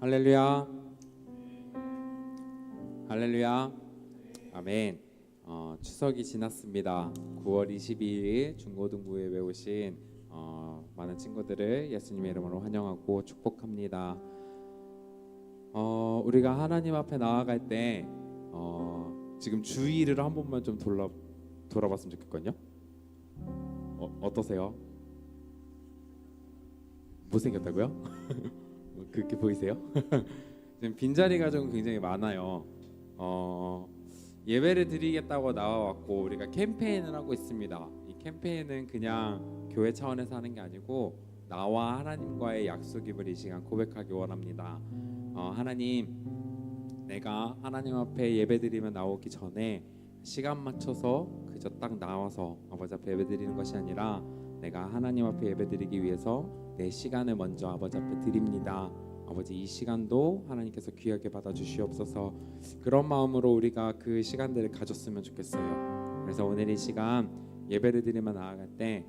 할렐루야. 할렐루야. 아멘. 추석이 지났습니다. 9월 22일 중고등부에 배우신 많은 친구들을 예수님의 이름으로 환영하고 축복합니다. 우리가 하나님 앞에 나아갈 때 지금 주위를 한 번만 좀 돌아봤으면 좋겠거든요. 어떠세요? 못생겼다고요? 그렇게 보이세요? 지금 빈자리가 좀 굉장히 많아요. 예배를 드리겠다고 나와왔고 우리가 캠페인을 하고 있습니다. 이 캠페인은 그냥 교회 차원에서 하는 게 아니고 나와 하나님과의 약속임을 이 시간 고백하기 원합니다. 하나님, 내가 하나님 앞에 예배드리면 나오기 전에 시간 맞춰서 그저 딱 나와서 아버지 앞에 예배드리는 것이 아니라 내가 하나님 앞에 예배드리기 위해서 내 시간을 먼저 아버지 앞에 드립니다. 아버지, 이 시간도 하나님께서 귀하게 받아주시옵소서. 그런 마음으로 우리가 그 시간들을 가졌으면 좋겠어요. 그래서 오늘 이 시간 예배를 드리며 나아갈 때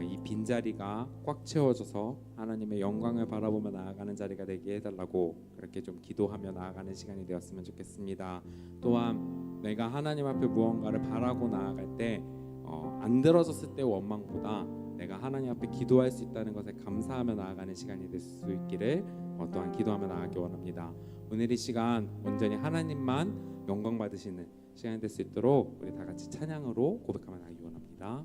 이 빈자리가 꽉 채워져서 하나님의 영광을 바라보며 나아가는 자리가 되게 해달라고 그렇게 좀 기도하며 나아가는 시간이 되었으면 좋겠습니다. 또한 내가 하나님 앞에 무언가를 바라고 나아갈 때 안 들어졌을 때 원망보다 내가 하나님 앞에 기도할 수 있다는 것에 감사하며 나아가는 시간이 될 수 있기를 또한 기도하며 나아가기 원합니다. 오늘 이 시간 온전히 하나님만 영광 받으시는 시간이 될 수 있도록 우리 다 같이 찬양으로 고백하며 나아가기 원합니다.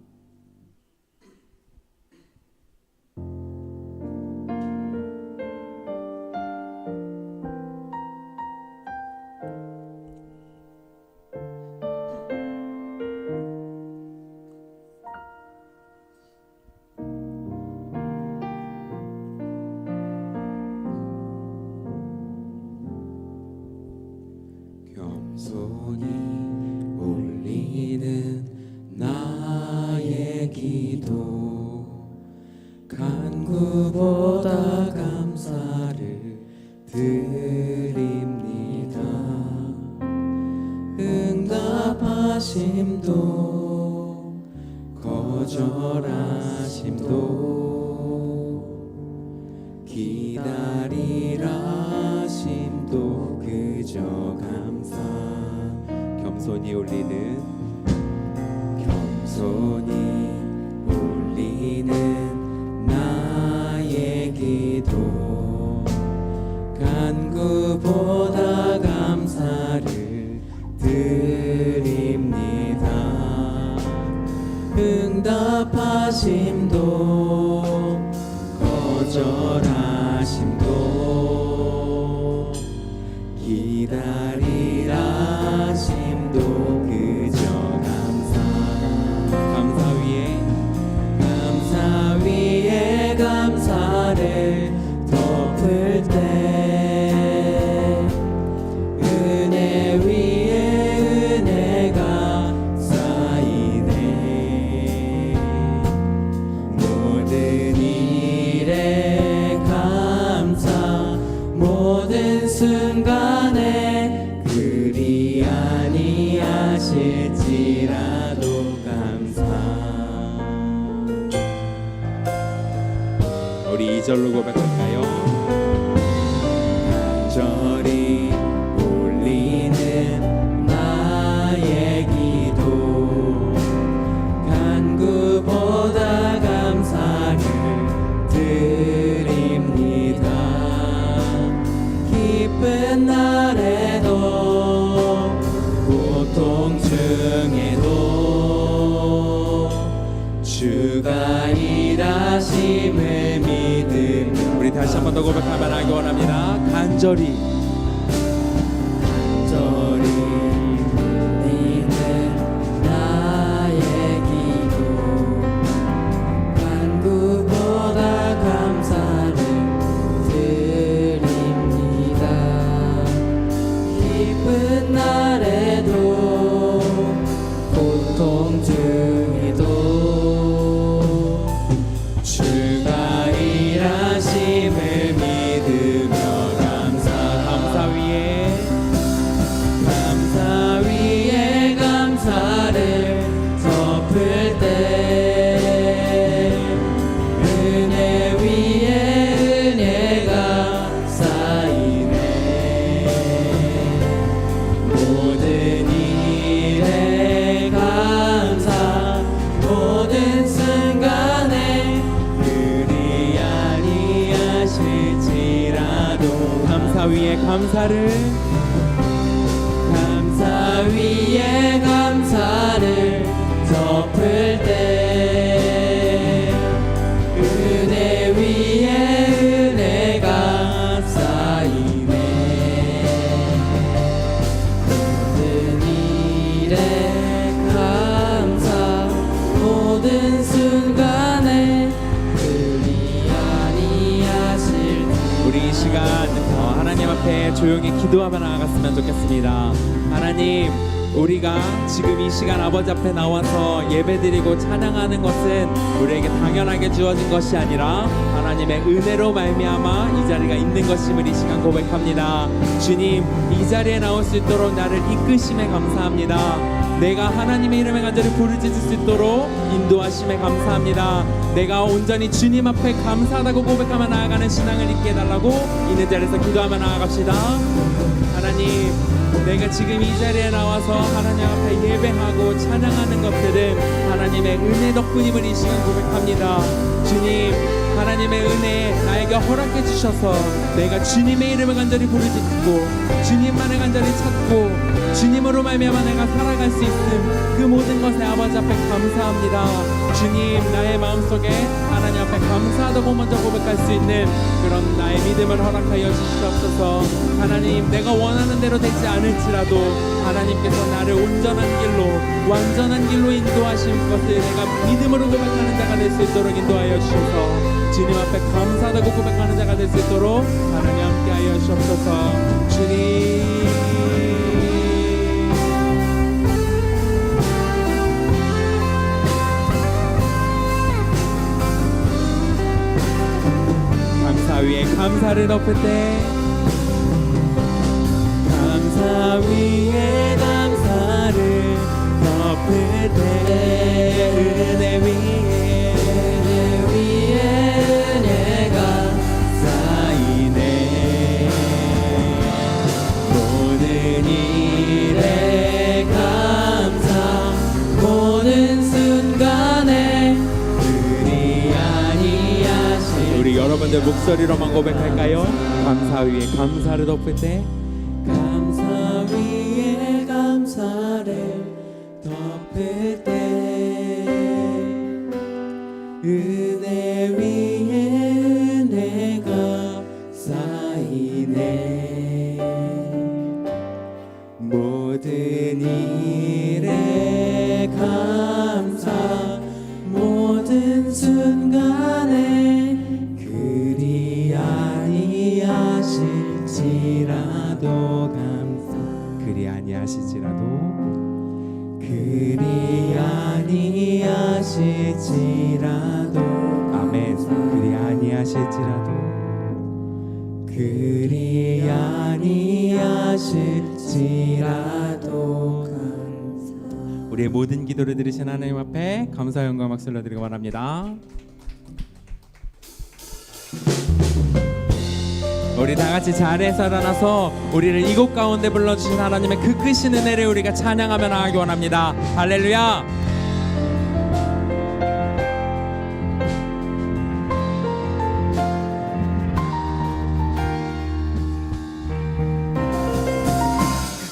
겸손히 올리는 나의 기도, 간구보다 감사를 드립니다. 응답하심도 거절하심도 기다리라 심도 그저 감사. 겸손히 올리는 나의 기도, 간구보다 감사를 드립니다. 응답하심도 거절하심도 기다리라 심도 그저 감사. 감사 위에 감사를 덮을 때 은혜 위에 은혜가 쌓이네. 모든 일에 감사, 모든 순간에 그리 아니하실지라도 감사. 우리 2절로 고백할까요? 간절히 올리는 나의 기도, 간구보다 감사를 드립니다. 기쁜 날에도 고통 중에도 주가 일하심을 믿음. 우리 다시 한 번 더 고백하며 나아가기 원합니다. 간절히 올리는 나의 기도, 간구보다 감사를 드립니다. 기쁜 날에도 고통 중에도 주가 일하심을 믿으며 감사. 위에 감사를 감사 위에 감사를 덮을 때 은혜 위에 은혜가 쌓이네 모든 일에 감사 모든 순간에 그리 아니하실 우리 이 시간 하나님 앞에 조용히 기도하며 나아갔으면 좋겠습니다. 하나님, 우리가 지금 이 시간 아버지 앞에 나와서 예배드리고 찬양하는 것은 우리에게 당연하게 주어진 것이 아니라 하나님의 은혜로 말미암아 이 자리가 있는 것임을 이 시간 고백합니다. 주님, 이 자리에 나올 수 있도록 나를 이끄심에 감사합니다. 내가 하나님의 이름에 간절히 부르짖을 수 있도록 인도하심에 감사합니다. 내가 온전히 주님 앞에 감사하다고 고백하며 나아가는 신앙을 있게 해달라고 있는 자리에서 기도하며 나아갑시다. 하나님, 내가 지금 이 자리에 나와서 하나님 앞에 예배하고 찬양하는 것들은 하나님의 은혜 덕분임을 이 시간 고백합니다. 주님, 하나님의 은혜 나에게 허락해 주셔서 내가 주님의 이름을 간절히 부르짖고 주님만을 간절히 찾고 주님으로 말미암아 내가 살아갈 수 있음, 그 모든 것에 아버지 앞에 감사합니다. 주님, 나의 마음속에 하나님 앞에 감사하다고 먼저 고백할 수 있는 그런 나의 믿음을 허락하여 주시옵소서. 하나님, 내가 원하는 대로 되지 않을지라도 하나님께서 나를 온전한 길로 완전한 길로 인도하실 것을 내가 믿음으로 고백하는 자가 될 수 있도록 인도하여 주셔서 주님 앞에 감사하다고 고백하는 자가 될 수 있도록 하나님 함께하여 주옵소서. 주님, 감사 위에 감사를 덮을 때 감사 위에 감사를 덮을 때 은혜 위에 은혜가 쌓이네 모든 일에 감사 모든 순간에 그리 아니하실 우리 여러분들 목소리로만 고백할까요? 감사 위에 감사를 덮을 때 감사 위에 감사를 덮을 때 은혜 위에 은혜가 쌓이네 모든 일에 감사 모든 순간에 그리 아니하실지라도 감사 그리 아니하실지라도 그리 아니하실지라도 아멘. 그리 아니하실지라도 그리 아니하실지라도 감사 우리의 모든 기도를 들으신 하나님 앞에 감사 영광 박수를 드리고 바랍니다. 우리 다 같이 자리에서 일어나서 우리를 이곳 가운데 불러주신 하나님의 그 크신 은혜를 우리가 찬양하며 나가기 원합니다. 할렐루야.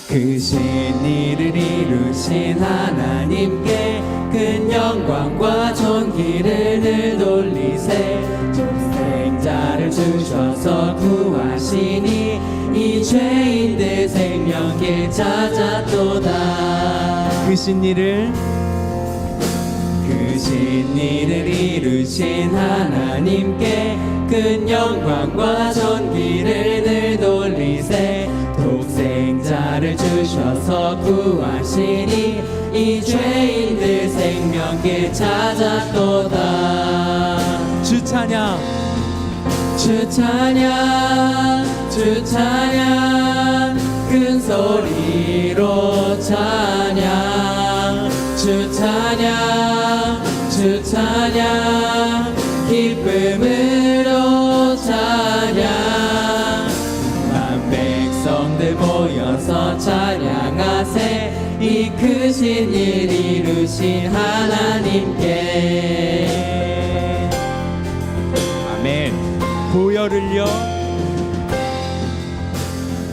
크신 일을 이루신 하나님께 큰 영광과 존귀를 늘 돌리세 독생자를 주셔서 구하시니 이 죄인들 생명길 찾았도다 크신 일을 이루신 하나님께 큰 영광과 존귀를 늘 돌리세 독생자를 주셔서 구하시니 이 죄인들 생명길 찾았도다 주 찬양 주 찬양 주 찬양 큰 소리로 찬양 주 찬양 주 찬양 기쁨으로 찬양 만 백성들 모여서 찬양하세 이 크신 일 이루신 하나님께 아멘. 보혈을요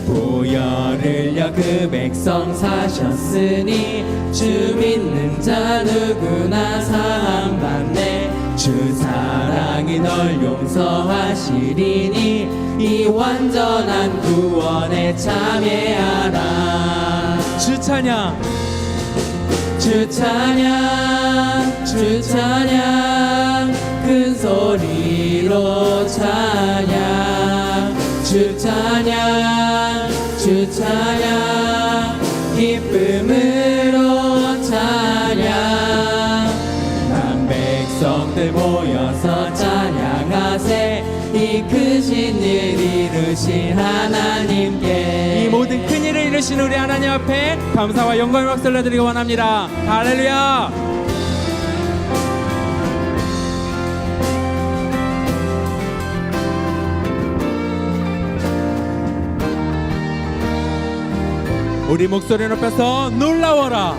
보혈을려 그 백성 사셨으니 주 믿는 자 누구나 사함받네. 주 사랑이 널 용서하시리니 이 완전한 구원에 참여하라. 주 찬양 주 찬양 주 찬양 큰 소리로 찬양 주 찬양 주 찬양 기쁨으로 찬양 난 백성들 모여서 찬양하세 이 크신 일 이루신 하나님께. 이 모든 큰 일을 이루신 우리 하나님 앞에 감사와 영광을 박수를 드리기 원합니다. 할렐루야. 우리 목소리 높여서 놀라워라.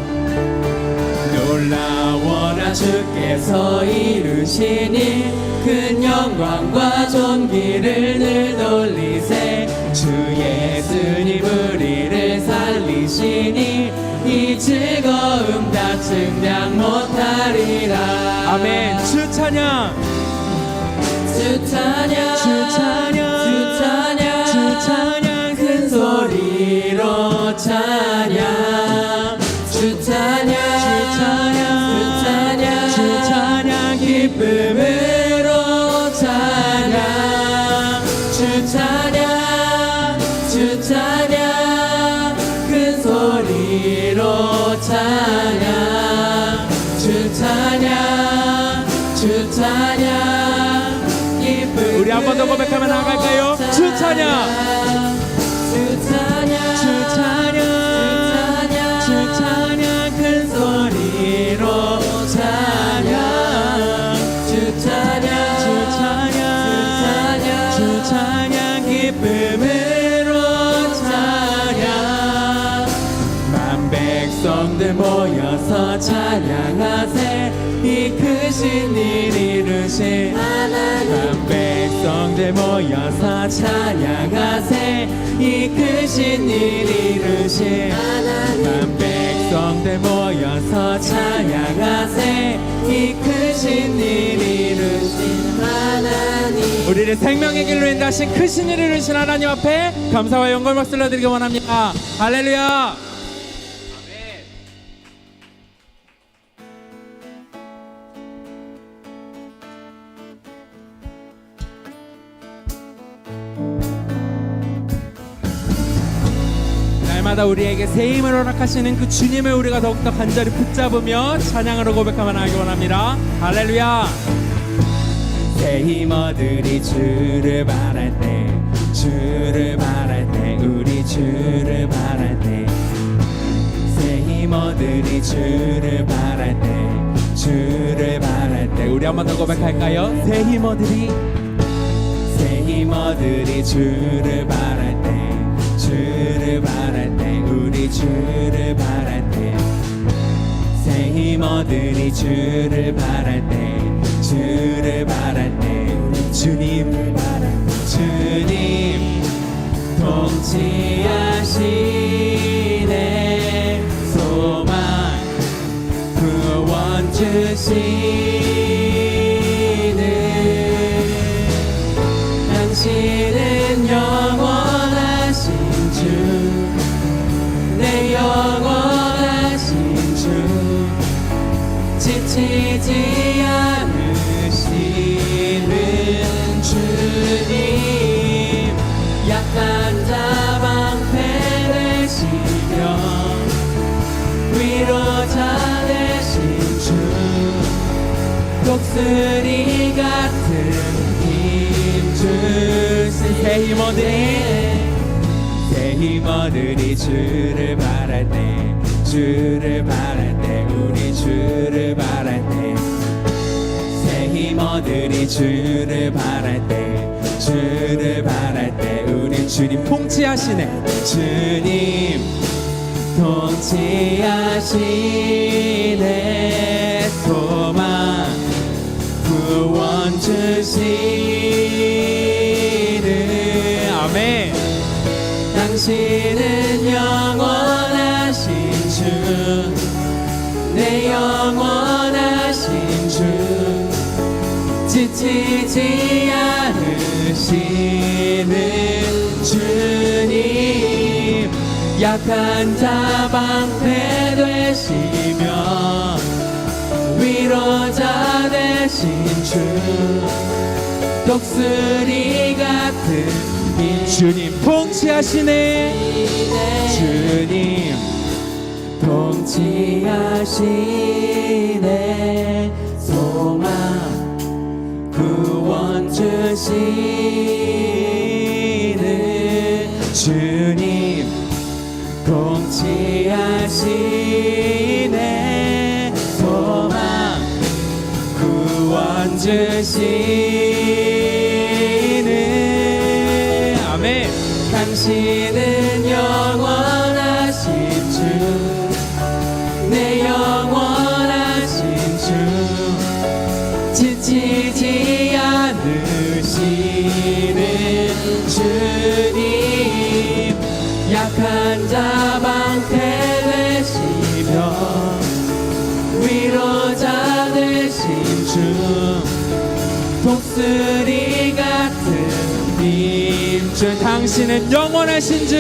놀라워라 주께서 이루시니 큰 영광과 존귀를 늘 돌리세. 주 예수님 우리를 살리시니 이 즐거움 다 측량 못하리라. 아멘. 주 찬양 주 찬양 주 찬양 주 찬양 주 찬양 큰 소리로 찬양 주 찬양 주 찬양 주 찬양 주 찬양 기쁨으로 찬양 주 찬양 주 찬양 큰 소리로 찬양 주 찬양 주 찬양 기쁨으로 우리 한 번 더 고백하며 나아갈까요? 주 찬양 주 찬양 주 찬양 주 찬양 큰 소리로 찬양 주 찬양 주 찬양 주 찬양 기쁨으로 찬양 만 백성들 모여서 찬양하세 이 크신 일 이루신 하나님. 만 백성들 모여서 찬양하세 이 크신 일 이루신 하나님. 만 백성들 모여서 찬양하세 이 크신 일 이루신 하나님. 우리를 생명의 길로 인도하신 크신 일을 이루신 하나님 앞에 감사와 영광을 박수를 드리기 원합니다. 할렐루야. 날마다 우리에게 새 힘을 허락하시는 그 주님을 우리가 더욱더 간절히 붙잡으며 찬양으로 고백하며 나가기 원합니다. 할렐루야. 새 힘 얻으리 주를 바랄 때 주를 바랄 때 우리 주를 바랄 때 새 힘 얻으리 주를 바랄 때 주를 바랄 때 우리 한 번 더 고백할까요? 새 힘 얻으리 새 힘 얻으리 주를 바랄 때 주를 바랄 때 우리 주를 바랄 때 새 힘 얻으리 주를 바랄 때 주를 바랄 때 주님을 바랄 때 주님 통치하시네 소망 구원 주시는 당신은 영원하신 주 내 영원하신 주 지치지 않으시는 주님 약한 자 방패 되시며 위로자 되신 주 독수리 같은 힘 주신 새 힘 얻으리 새 힘 얻으리 주를 바랄 때 주를 바랄 때 우리 주를 바랄 때 새 힘 얻으리 주를 바랄 때 주를 바랄 때 우리 주님 통치하시네. 주님 통치하시네 소망 구원 주시는 아멘. 당신은 영원하신 주, 내 영원하신 주, 지치지 않으시는 주님, 약한 자 방패 되시며 위로자 되신 주, 독수리 같은 이 주님 통치하시네. 주님 통치하시네. 소망 구원 주시는 주님 통치하시네. 소망 구원 주시는 아멘. 당신은 영원하신 주, 내 영원하신 주, 지치지 않으시는 주님, 약한 자 방패 되시며 위로자 되신 주, 독수리 같은 주 당신은 영원하신 주.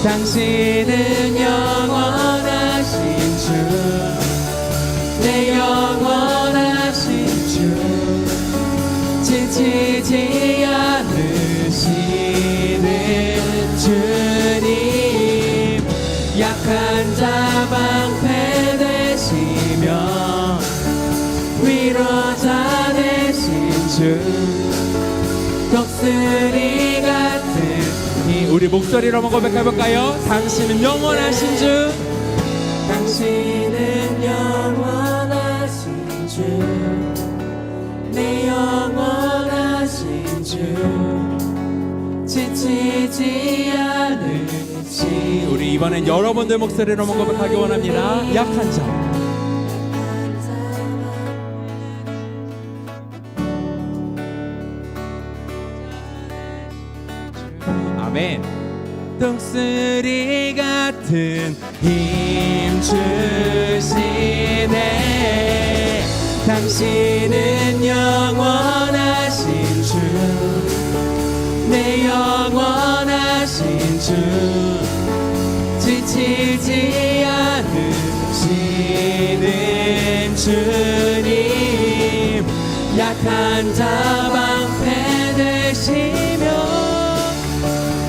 당신은 영원하신 주, 내 영원하신 주, 지치지 않으시는 주님, 약한 자 방패 되시며 위로자 되신 주, 독수리 같은 우리 목소리로 한번 고백해볼까요? 당신은 영원하신 주. 당신은 영원하신 주, 내 영원하신 주, 지치지 않으시. 우리 이번엔 여러분들 목소리로 한번 고백하기 원합니다. 약한 자. 아멘. 독수리 같은 힘 주시네. 당신은 영원하신 주, 내 영원하신 주, 지치지 않으시는 주님, 약한 자 방패 되시며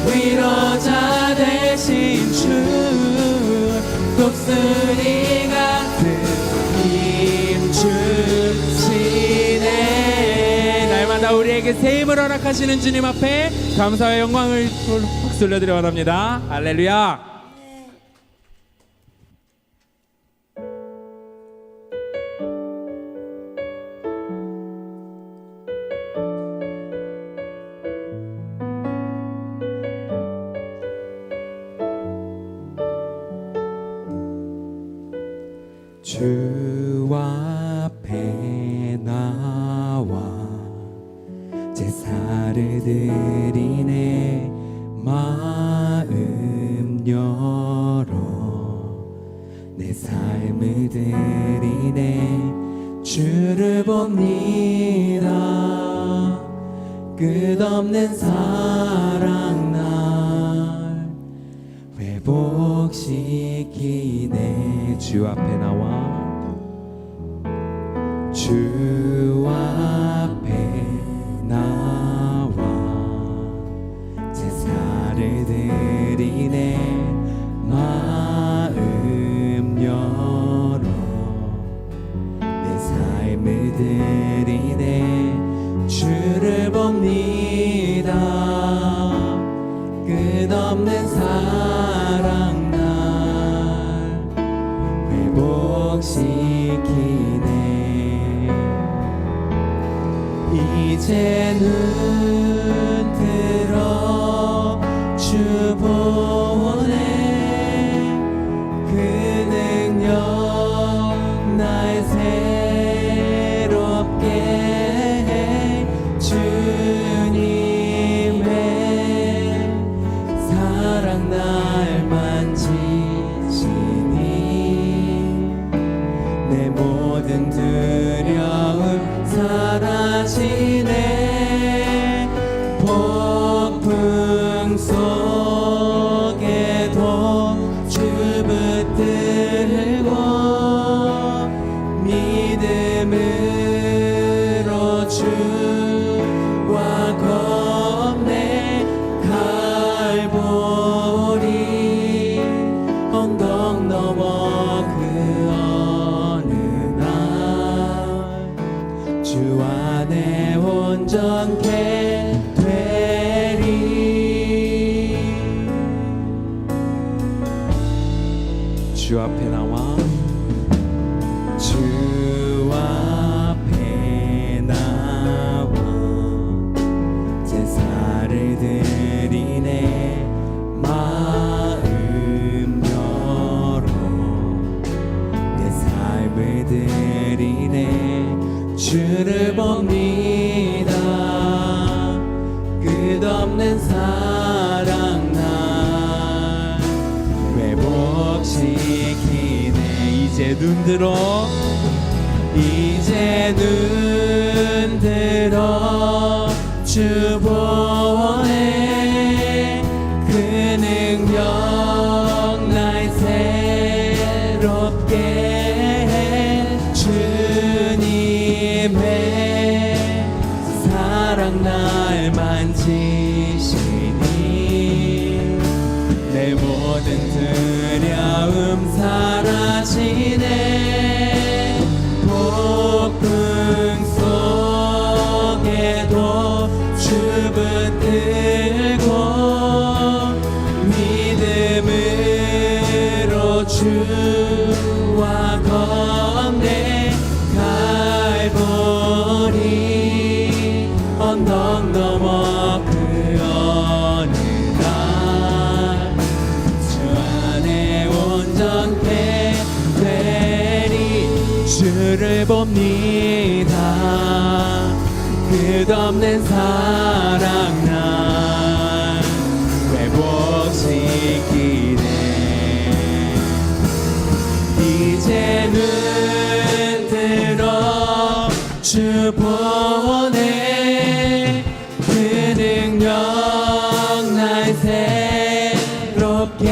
위로자 되신 주, 독수리 같은 힘 주시네. 날마다 우리에게 새 힘을 허락하시는 주님 앞에 감사와 영광을 박수 올려드려 원합니다. 할렐루야. 주 앞에 나와 제사를 드리네. 마음 열어 내 삶을 드리네. 주를 봅니다. 끝없는 사랑 날 회복시키네. 주 앞에 나와 주 앞에 나와 제사를 드리네. 마음 열어 내 삶을 드리네. 주를 봅니다. 끝없는 사랑 날 회복시키네. 이제 눈 들어 주 보네. 그 능력 날 새롭게 해. 주님의 사랑 날 만지시니 내 모든 두려움 사라지네 폭풍 속에도 주 붙들고 믿음으로 주와 건네 갈보리 언덕 넘어 그 어느 날 주 안에 온전케 되리 주 앞에 나와 주 앞에 나와 제사를 드리네 마음 열어 내 삶을 드리네 주를 봅니다 끝없는 사랑 날 회복시키네 이제 눈들어 이제 눈 들어 주 보네 그 능력 날 새롭게 해 주님의 사랑 날 만지시니 내 모든 두려움 사라지네 폭풍 속에도 주 붙들고 믿음으로 주와 건네 갈보리 언덕 넘어 그 어느 날 주 안에 온전케 되리 주를 봅니다 끝없는 사랑 날 회복시키네 이제 눈 들어 주 보네 그 능력 날 새롭게 해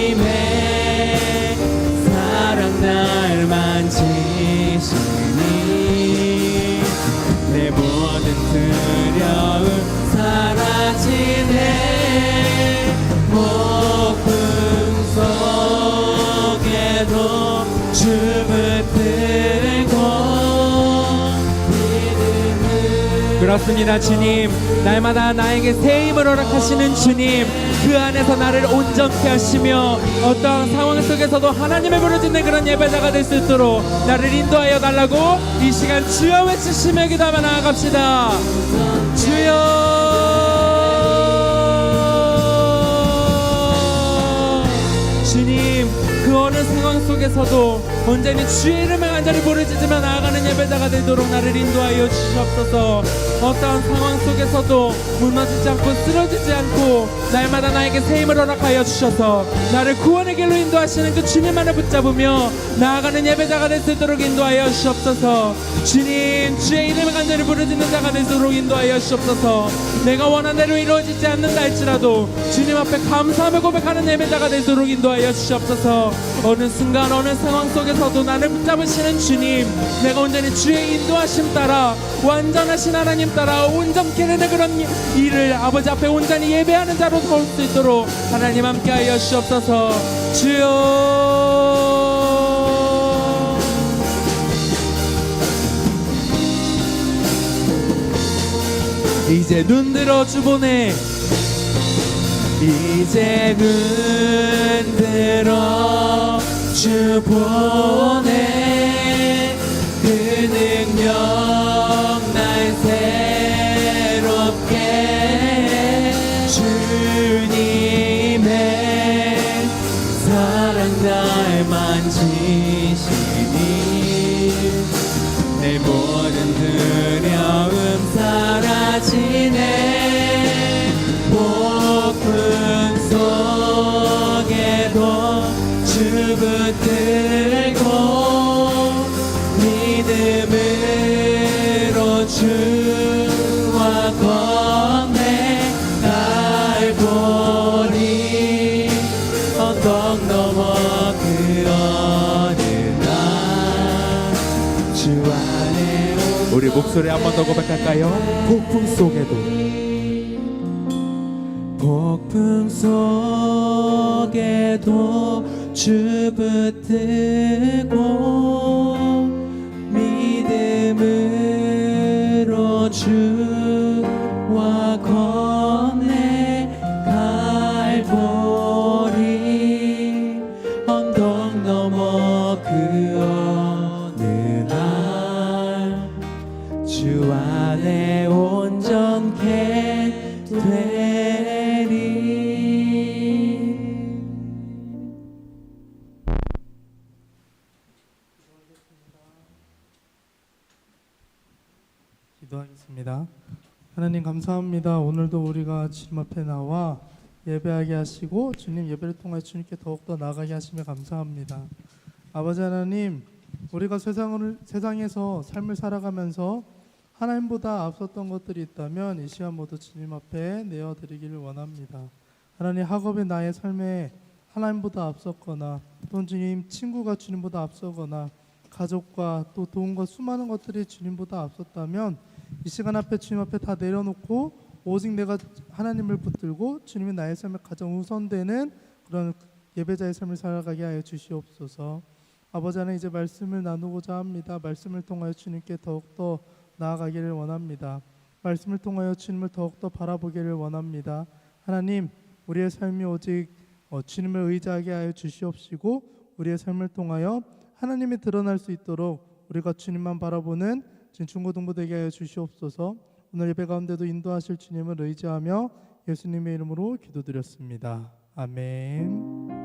주님의 사랑 날 만지시니 내 모든 두려움 사라지네 폭풍 속에도 주 붙들고 믿음을 그렇습니다. 주님, 날마다 나에게 새 힘을 허락하시는 주님, 그 안에서 나를 온전케 하시며 어떠한 상황 속에서도 하나님의 부르짖는 그런 예배자가 될 수 있도록 나를 인도하여 달라고 이 시간 주여 외치시며 기도하며 나아갑시다. 주여, 주님, 그 어느 상황 속에서도 온전히 주의 이름을 간절히 부르짖으며 나아가는 예배자가 되도록 나를 인도하여 주시옵소서. 어떠한 상황 속에서도 무너지지 않고 쓰러지지 않고 날마다 나에게 새 힘을 허락하여 주셔서 나를 구원의 길로 인도하시는 그 주님만을 붙잡으며 나아가는 예배자가 될 수 있도록 인도하여 주시옵소서. 주님, 주의 이름을 간절히 부르짖는 자가 되도록 인도하여 주시옵소서. 내가 원한 대로 이루어지지 않는다 할지라도 주님 앞에 감사함을 고백하는 예배자가 되도록 인도하여 주시옵소서. 어느 순간 어느 상황 속에서도 나를 붙잡으시는 주님, 내가 온전히 주의 인도하심 따라 완전하신 하나님 따라 온전케 되는 그런 일을 아버지 앞에 온전히 예배하는 자로 설 수 있도록 하나님 함께하여 주시옵소서. 주여, 이제 눈 들어 주 보네 이제 눈 들어 주 보네 그 능력 날 새롭게 해 주님의 사랑 날 만지시니 내 모든 두려움 사라지네 목소리 한 번 더 고백할까요? 폭풍 속에도 폭풍 속에도 주 붙들고 믿음으로 주와 건네갈 보리 언덕 넘어 그 어느 날 주 안에 온전케 되리. 기도하겠습니다. 하나님 감사합니다. 오늘도 우리가 주님 앞에 나와 예배하게 하시고 주님 예배를 통해 주님께 더욱더 나아가게 하시며 감사합니다. 아버지 하나님, 우리가 세상에서 삶을 살아가면서 하나님보다 앞섰던 것들이 있다면 이 시간 모두 주님 앞에 내어드리기를 원합니다. 하나님, 학업의 나의 삶에 하나님보다 앞섰거나 또 주님 친구가 주님보다 앞서거나 가족과 또 돈과 수많은 것들이 주님보다 앞섰다면 이 시간 앞에 주님 앞에 다 내려놓고 오직 내가 하나님을 붙들고 주님이 나의 삶에 가장 우선되는 그런 예배자의 삶을 살아가게 하여 주시옵소서. 아버지 하나님, 이제 말씀을 나누고자 합니다. 말씀을 통하여 주님께 더욱더 나아가기를 원합니다. 말씀을 통하여 주님을 더욱더 바라보기를 원합니다. 하나님, 우리의 삶이 오직 주님을 의지하게 하여 주시옵시고 우리의 삶을 통하여 하나님이 드러날 수 있도록 우리가 주님만 바라보는 중고등부 되게 하여 주시옵소서. 오늘 예배 가운데도 인도하실 주님을 의지하며 예수님의 이름으로 기도드렸습니다. 아멘.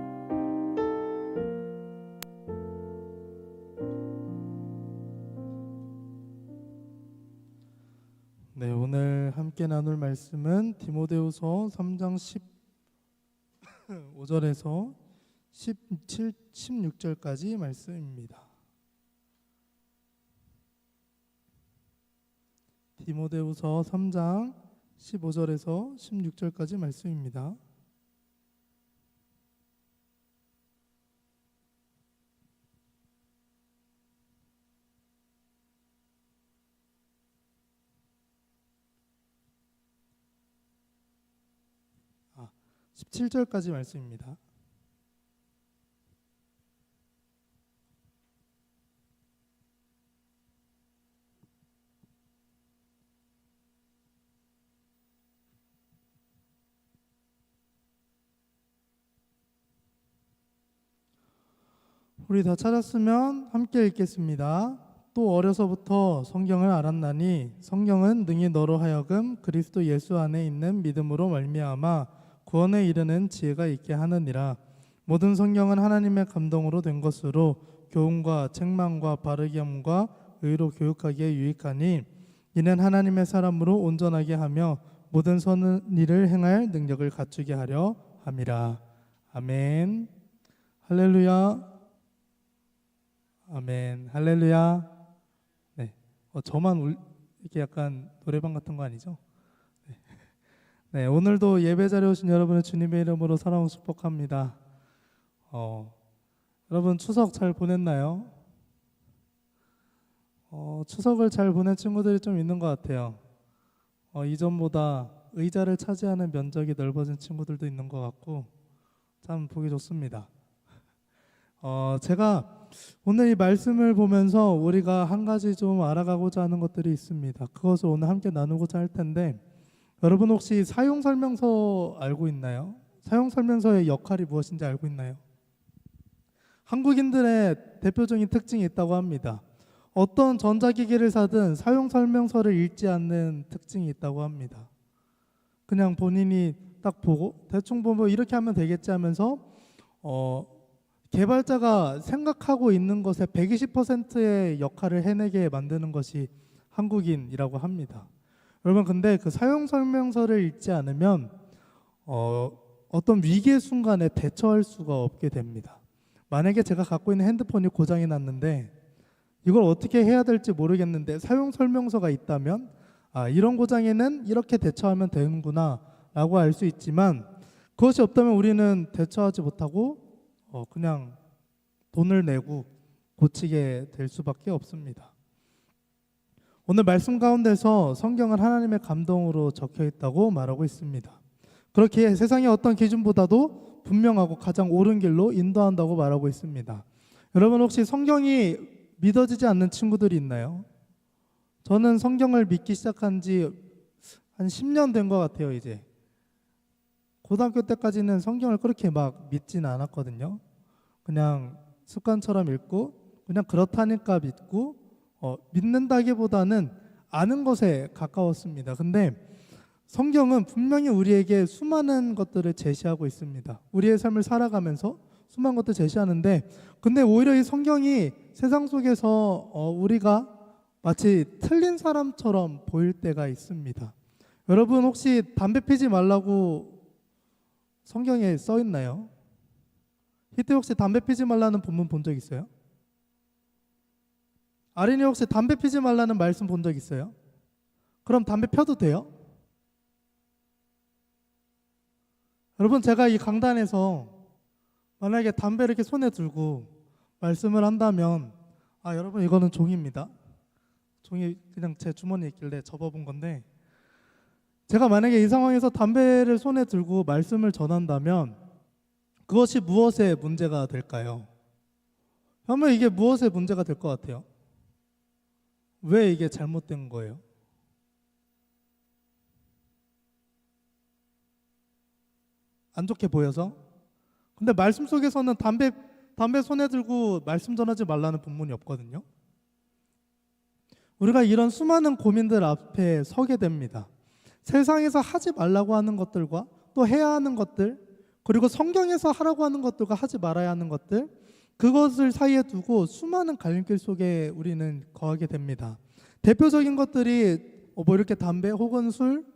네, 오늘 함께 나눌 말씀은 디모데후서 3장 15절에서 16절까지 말씀입니다. 디모데후서 3장 15절에서 16절까지 말씀입니다. 아, 17절까지 말씀입니다. 우리 다 찾았으면 함께 읽겠습니다. 또 어려서부터 성경을 알았나니 성경은 능히 너로 하여금 그리스도 예수 안에 있는 믿음으로 말미암아 구원에 이르는 지혜가 있게 하느니라. 모든 성경은 하나님의 감동으로 된 것으로 교훈과 책망과 바르게 함과 의로 교육하기에 유익하니 이는 하나님의 사람으로 온전하게 하며 모든 선한 일을 행할 능력을 갖추게 하려 함이라. 아멘. 할렐루야. 아멘. 할렐루야. 네. 저만 이렇게 약간 노래방 같은 거 아니죠? 네. 네. 오늘도 예배 자리에 오신 여러분을 주님의 이름으로 사랑하고 축복합니다. 여러분 추석 잘 보냈나요? 추석을 잘 보낸 친구들이 좀 있는 것 같아요. 이전보다 의자를 차지하는 면적이 넓어진 친구들도 있는 것 같고 참 보기 좋습니다. 제가 오늘 이 말씀을 보면서 우리가 한 가지 좀 알아가고자 하는 것들이 있습니다. 그것을 오늘 함께 나누고자 할 텐데, 여러분 혹시 사용설명서 알고 있나요? 사용설명서의 역할이 무엇인지 알고 있나요? 한국인들의 대표적인 특징이 있다고 합니다. 어떤 전자기기를 사든 사용설명서를 읽지 않는 특징이 있다고 합니다. 그냥 본인이 딱 보고 대충 보면 이렇게 하면 되겠지 하면서 개발자가 생각하고 있는 것의 120%의 역할을 해내게 만드는 것이 한국인이라고 합니다. 여러분, 근데 그 사용 설명서를 읽지 않으면 어떤 위기의 순간에 대처할 수가 없게 됩니다. 만약에 제가 갖고 있는 핸드폰이 고장이 났는데 이걸 어떻게 해야 될지 모르겠는데 사용 설명서가 있다면 이런 고장에는 이렇게 대처하면 되는구나 라고 알 수 있지만, 그것이 없다면 우리는 대처하지 못하고 그냥 돈을 내고 고치게 될 수밖에 없습니다. 오늘 말씀 가운데서 성경은 하나님의 감동으로 적혀 있다고 말하고 있습니다. 그렇게 세상의 어떤 기준보다도 분명하고 가장 옳은 길로 인도한다고 말하고 있습니다. 여러분 혹시 성경이 믿어지지 않는 친구들이 있나요? 저는 성경을 믿기 시작한 지 한 10년 된 것 같아요. 이제 고등학교 때까지는 성경을 그렇게 막 믿지는 않았거든요. 그냥 습관처럼 읽고 그냥 그렇다니까 믿고 믿는다기보다는 아는 것에 가까웠습니다. 근데 성경은 분명히 우리에게 수많은 것들을 제시하고 있습니다. 우리의 삶을 살아가면서 수많은 것들을 제시하는데 근데 오히려 이 성경이 세상 속에서 우리가 마치 틀린 사람처럼 보일 때가 있습니다. 여러분 혹시 담배 피지 말라고 성경에 써 있나요? 이때 혹시 담배 피지 말라는 본문 본 적 있어요? 아린이 혹시 담배 피지 말라는 말씀 본 적 있어요? 그럼 담배 펴도 돼요? 여러분 제가 이 강단에서 만약에 담배 이렇게 손에 들고 말씀을 한다면 여러분 이거는 종이입니다. 종이 그냥 제 주머니에 있길래 접어본 건데 제가 만약에 이 상황에서 담배를 손에 들고 말씀을 전한다면 그것이 무엇의 문제가 될까요? 그러면 이게 무엇의 문제가 될 것 같아요? 왜 이게 잘못된 거예요? 안 좋게 보여서? 근데 말씀 속에서는 담배 손에 들고 말씀 전하지 말라는 본문이 없거든요. 우리가 이런 수많은 고민들 앞에 서게 됩니다. 세상에서 하지 말라고 하는 것들과 또 해야 하는 것들 그리고 성경에서 하라고 하는 것들과 하지 말아야 하는 것들 그것을 사이에 두고 수많은 갈림길 속에 우리는 거하게 됩니다. 대표적인 것들이 뭐 이렇게 담배 혹은 술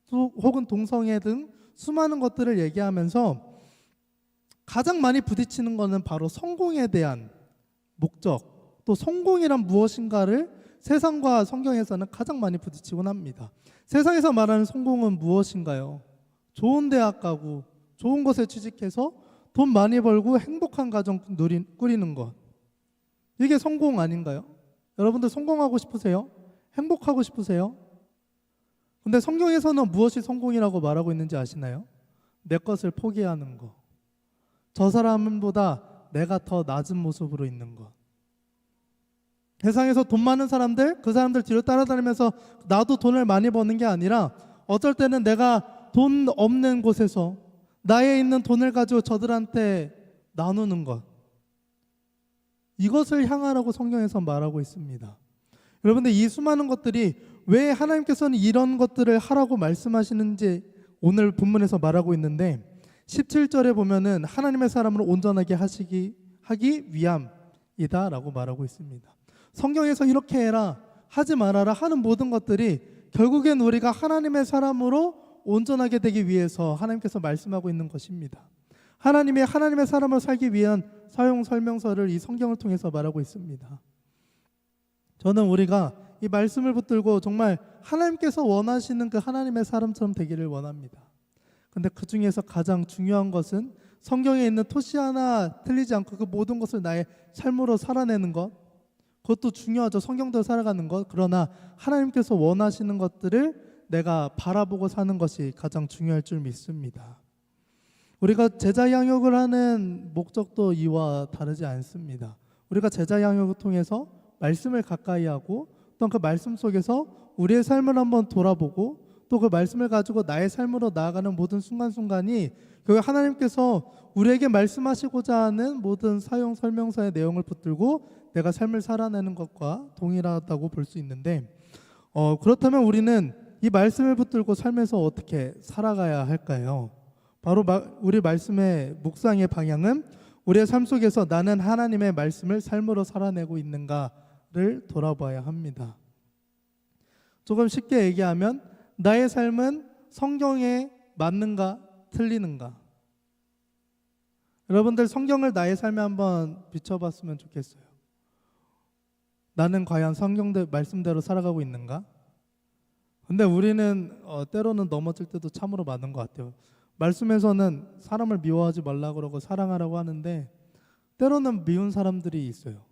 혹은 동성애 등 수많은 것들을 얘기하면서 가장 많이 부딪히는 것은 바로 성공에 대한 목적 또 성공이란 무엇인가를 세상과 성경에서는 가장 많이 부딪히곤 합니다. 세상에서 말하는 성공은 무엇인가요? 좋은 대학 가고 좋은 곳에 취직해서 돈 많이 벌고 행복한 가정 꾸리는 것. 이게 성공 아닌가요? 여러분들 성공하고 싶으세요? 행복하고 싶으세요? 근데 성경에서는 무엇이 성공이라고 말하고 있는지 아시나요? 내 것을 포기하는 것. 저 사람보다 내가 더 낮은 모습으로 있는 것. 세상에서 돈 많은 사람들, 그 사람들 뒤로 따라다니면서 나도 돈을 많이 버는 게 아니라 어쩔 때는 내가 돈 없는 곳에서 나에 있는 돈을 가지고 저들한테 나누는 것. 이것을 향하라고 성경에서 말하고 있습니다. 여러분들 이 수많은 것들이 왜 하나님께서는 이런 것들을 하라고 말씀하시는지 오늘 본문에서 말하고 있는데 17절에 보면은 하나님의 사람을 온전하게 하기 위함이다 라고 말하고 있습니다. 성경에서 이렇게 해라 하지 말아라 하는 모든 것들이 결국엔 우리가 하나님의 사람으로 온전하게 되기 위해서 하나님께서 말씀하고 있는 것입니다. 하나님의 사람을 살기 위한 사용 설명서를 이 성경을 통해서 말하고 있습니다. 저는 우리가 이 말씀을 붙들고 정말 하나님께서 원하시는 그 하나님의 사람처럼 되기를 원합니다. 근데 그 중에서 가장 중요한 것은 성경에 있는 토시 하나 틀리지 않고 그 모든 것을 나의 삶으로 살아내는 것, 그것도 중요하죠. 성경대로 살아가는 것. 그러나 하나님께서 원하시는 것들을 내가 바라보고 사는 것이 가장 중요할 줄 믿습니다. 우리가 제자 양육을 하는 목적도 이와 다르지 않습니다. 우리가 제자 양육을 통해서 말씀을 가까이 하고 또 그 말씀 속에서 우리의 삶을 한번 돌아보고 또 그 말씀을 가지고 나의 삶으로 나아가는 모든 순간순간이 결국 하나님께서 우리에게 말씀하시고자 하는 모든 사용 설명서의 내용을 붙들고 내가 삶을 살아내는 것과 동일하다고 볼 수 있는데 그렇다면 우리는 이 말씀을 붙들고 삶에서 어떻게 살아가야 할까요? 바로 우리 말씀의 묵상의 방향은 우리의 삶 속에서 나는 하나님의 말씀을 삶으로 살아내고 있는가를 돌아봐야 합니다. 조금 쉽게 얘기하면 나의 삶은 성경에 맞는가 틀리는가? 여러분들 성경을 나의 삶에 한번 비춰봤으면 좋겠어요. 나는 과연 성경대 말씀대로 살아가고 있는가? 근데 우리는 때로는 넘어질 때도 참으로 많은 것 같아요. 말씀에서는 사람을 미워하지 말라고 그러고 사랑하라고 하는데 때로는 미운 사람들이 있어요.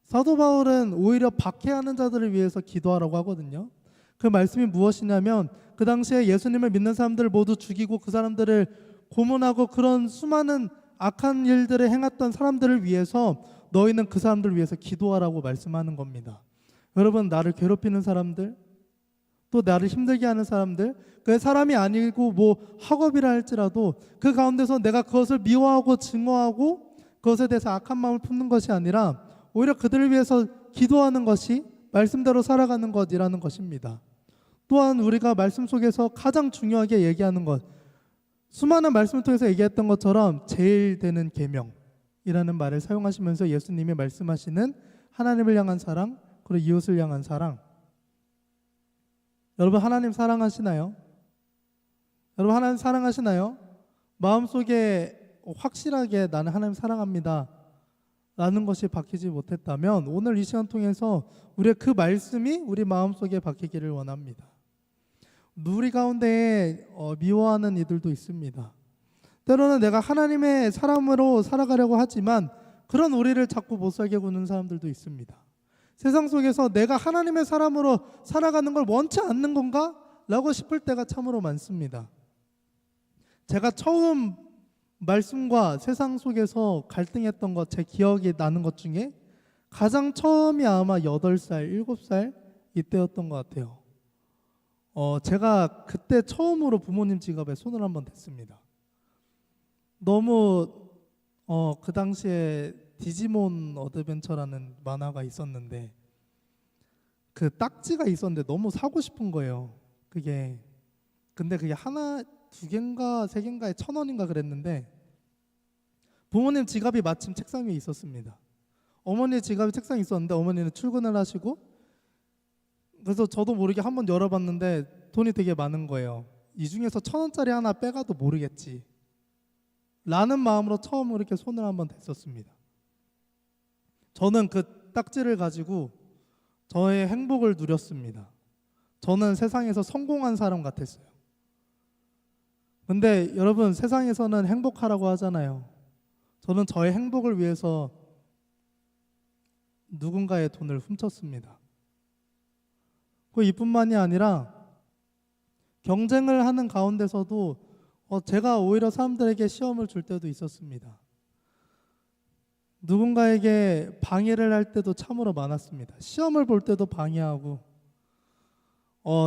사도 바울은 오히려 박해하는 자들을 위해서 기도하라고 하거든요. 그 말씀이 무엇이냐면 그 당시에 예수님을 믿는 사람들을 모두 죽이고 그 사람들을 고문하고 그런 수많은 악한 일들을 행했던 사람들을 위해서 너희는 그 사람들을 위해서 기도하라고 말씀하는 겁니다. 여러분, 나를 괴롭히는 사람들, 또 나를 힘들게 하는 사람들, 그 사람이 아니고 뭐 학업이라 할지라도 그 가운데서 내가 그것을 미워하고 증오하고 그것에 대해서 악한 마음을 품는 것이 아니라 오히려 그들을 위해서 기도하는 것이 말씀대로 살아가는 것이라는 것입니다. 또한 우리가 말씀 속에서 가장 중요하게 얘기하는 것, 수많은 말씀을 통해서 얘기했던 것처럼 제일 되는 계명이라는 말을 사용하시면서 예수님이 말씀하시는 하나님을 향한 사랑, 그리고 이웃을 향한 사랑. 여러분, 하나님 사랑하시나요? 여러분, 하나님 사랑하시나요? 마음속에 확실하게 나는 하나님 사랑합니다 라는 것이 박히지 못했다면 오늘 이 시간 통해서 우리의 그 말씀이 우리 마음속에 박히기를 원합니다. 우리 가운데 미워하는 이들도 있습니다. 때로는 내가 하나님의 사람으로 살아가려고 하지만 그런 우리를 자꾸 못살게 구는 사람들도 있습니다. 세상 속에서 내가 하나님의 사람으로 살아가는 걸 원치 않는 건가? 라고 싶을 때가 참으로 많습니다. 제가 처음 말씀과 세상 속에서 갈등했던 것, 제 기억이 나는 것 중에 가장 처음이 아마 8살, 7살 이때였던 것 같아요. 제가 그때 처음으로 부모님 지갑에 손을 한번 댔습니다. 너무 그 당시에 디지몬 어드벤처라는 만화가 있었는데 그 딱지가 있었는데 너무 사고 싶은 거예요. 그게 근데 그게 하나, 2개인가 3개인가에 1,000원인가 그랬는데 부모님 지갑이 마침 책상 위에 있었습니다. 어머니 지갑이 책상에 있었는데 어머니는 출근을 하시고 그래서 저도 모르게 한번 열어봤는데 돈이 되게 많은 거예요. 이 중에서 1,000원짜리 하나 빼가도 모르겠지 라는 마음으로 처음으로 이렇게 손을 한번 댔었습니다. 저는 그 딱지를 가지고 저의 행복을 누렸습니다. 저는 세상에서 성공한 사람 같았어요. 근데 여러분, 세상에서는 행복하라고 하잖아요. 저는 저의 행복을 위해서 누군가의 돈을 훔쳤습니다. 이뿐만이 아니라 경쟁을 하는 가운데서도 제가 오히려 사람들에게 시험을 줄 때도 있었습니다. 누군가에게 방해를 할 때도 참으로 많았습니다. 시험을 볼 때도 방해하고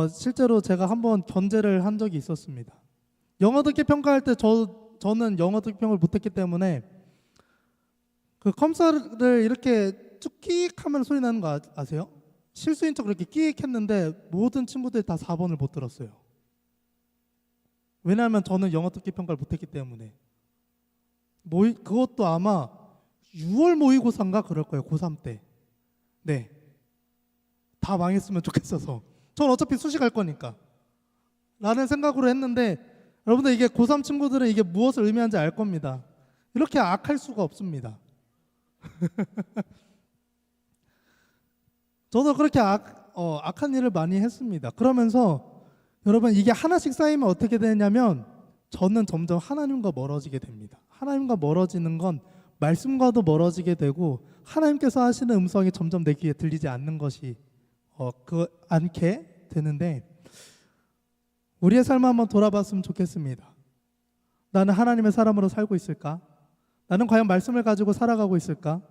실제로 제가 한번 견제를 한 적이 있었습니다. 영어 듣기 평가할 때 저는 영어 듣기 평가를 못했기 때문에 그 컴퓨터를 이렇게 쭉끽 하면 소리 나는 거 아세요? 실수인 척 그렇게 끽 했는데 모든 친구들이 다 4번을 못 들었어요. 왜냐하면 저는 영어 듣기 평가를 못했기 때문에. 그것도 아마 6월 모의고사인가 그럴 거예요. 고3 때. 네. 다 망했으면 좋겠어서. 전 어차피 수시 갈 거니까 라는 생각으로 했는데 여러분들 이게 고3 친구들은 이게 무엇을 의미하는지 알 겁니다. 이렇게 악할 수가 없습니다. 저도 그렇게 악한 일을 많이 했습니다. 그러면서 여러분 이게 하나씩 쌓이면 어떻게 되냐면 저는 점점 하나님과 멀어지게 됩니다. 하나님과 멀어지는 건 말씀과도 멀어지게 되고 하나님께서 하시는 음성이 점점 내 귀에 들리지 않는 것이 않게 되는데 우리의 삶을 한번 돌아봤으면 좋겠습니다. 나는 하나님의 사람으로 살고 있을까? 나는 과연 말씀을 가지고 살아가고 있을까?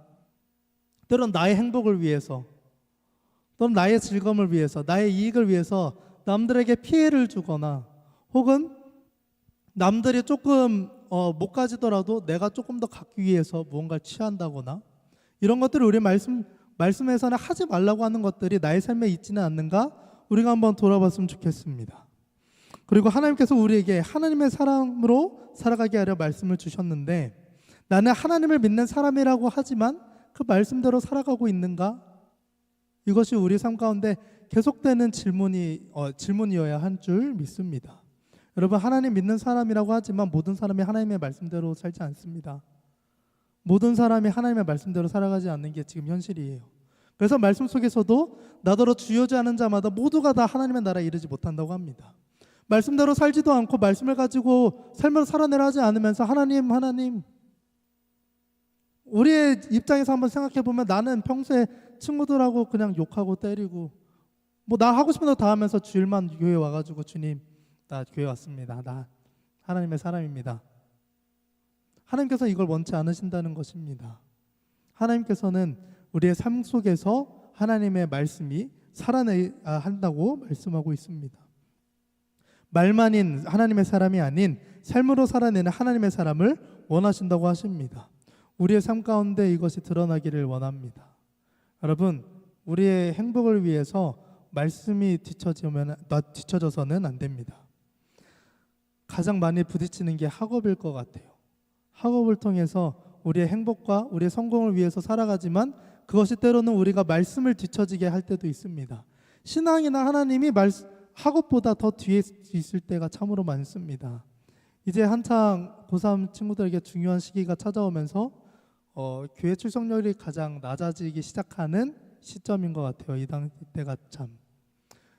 때론 나의 행복을 위해서 또는 나의 즐거움을 위해서 나의 이익을 위해서 남들에게 피해를 주거나 혹은 남들이 조금 못 가지더라도 내가 조금 더 갖기 위해서 무언가를 취한다거나 이런 것들을 우리 말씀에서는 하지 말라고 하는 것들이 나의 삶에 있지는 않는가? 우리가 한번 돌아봤으면 좋겠습니다. 그리고 하나님께서 우리에게 하나님의 사람으로 살아가게 하려 말씀을 주셨는데 나는 하나님을 믿는 사람이라고 하지만 그 말씀대로 살아가고 있는가? 이것이 우리 삶 가운데 계속되는 질문이어야 한 줄 믿습니다. 여러분 하나님 믿는 사람이라고 하지만 모든 사람이 하나님의 말씀대로 살지 않습니다. 모든 사람이 하나님의 말씀대로 살아가지 않는 게 지금 현실이에요. 그래서 말씀 속에서도 나더러 주여지 않은 자마다 모두가 다 하나님의 나라에 이르지 못한다고 합니다. 말씀대로 살지도 않고 말씀을 가지고 삶을 살아내려 하지 않으면서 하나님 우리의 입장에서 한번 생각해 보면 나는 평소에 친구들하고 그냥 욕하고 때리고 뭐 나 하고 싶은 거 다 하면서 주일만 교회 와가지고 주님 나 교회 왔습니다. 나 하나님의 사람입니다. 하나님께서 이걸 원치 않으신다는 것입니다. 하나님께서는 우리의 삶 속에서 하나님의 말씀이 살아내야 한다고 말씀하고 있습니다. 말만인 하나님의 사람이 아닌 삶으로 살아내는 하나님의 사람을 원하신다고 하십니다. 우리의 삶 가운데 이것이 드러나기를 원합니다. 여러분, 우리의 행복을 위해서 말씀이 뒤처져서는 안 됩니다. 가장 많이 부딪히는 게 학업일 것 같아요. 학업을 통해서 우리의 행복과 우리의 성공을 위해서 살아가지만 그것이 때로는 우리가 말씀을 뒤처지게 할 때도 있습니다. 신앙이나 하나님이 학업보다 더 뒤에 있을 때가 참으로 많습니다. 이제 한창 고3 친구들에게 중요한 시기가 찾아오면서 교회 출석률이 가장 낮아지기 시작하는 시점인 것 같아요. 이때가 참.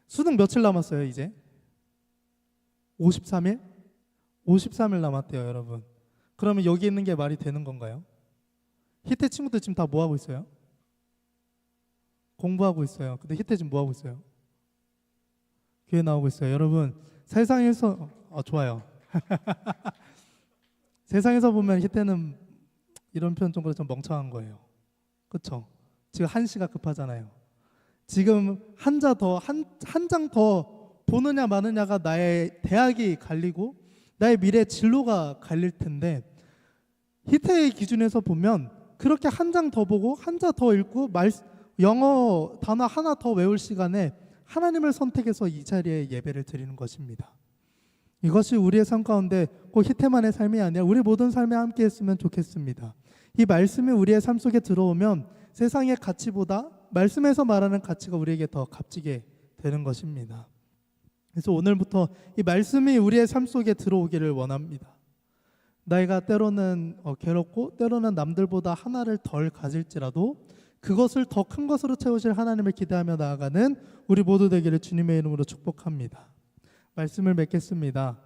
수능 며칠 남았어요 이제? 53일? 53일 남았대요 여러분. 그러면 여기 있는 게 말이 되는 건가요? 히태 친구들 지금 다 뭐 하고 있어요? 공부하고 있어요. 근데 히태 지금 뭐 하고 있어요? 교회 나오고 있어요. 여러분 세상에서 좋아요. 세상에서 보면 히태는 이런 표현 좀 그렇죠. 멍청한 거예요. 그렇죠? 지금 한시가 급하잖아요. 지금 한 장 더 보느냐 마느냐가 나의 대학이 갈리고 나의 미래 진로가 갈릴 텐데 히태의 기준에서 보면 그렇게 한 장 더 보고 한 장 더 읽고 영어 단어 하나 더 외울 시간에 하나님을 선택해서 이 자리에 예배를 드리는 것입니다. 이것이 우리의 삶 가운데 꼭 히태만의 삶이 아니라 우리 모든 삶에 함께 했으면 좋겠습니다. 이 말씀이 우리의 삶 속에 들어오면 세상의 가치보다 말씀에서 말하는 가치가 우리에게 더 값지게 되는 것입니다. 그래서 오늘부터 이 말씀이 우리의 삶 속에 들어오기를 원합니다. 나이가 때로는 괴롭고 때로는 남들보다 하나를 덜 가질지라도 그것을 더 큰 것으로 채우실 하나님을 기대하며 나아가는 우리 모두 되기를 주님의 이름으로 축복합니다. 말씀을 맺겠습니다.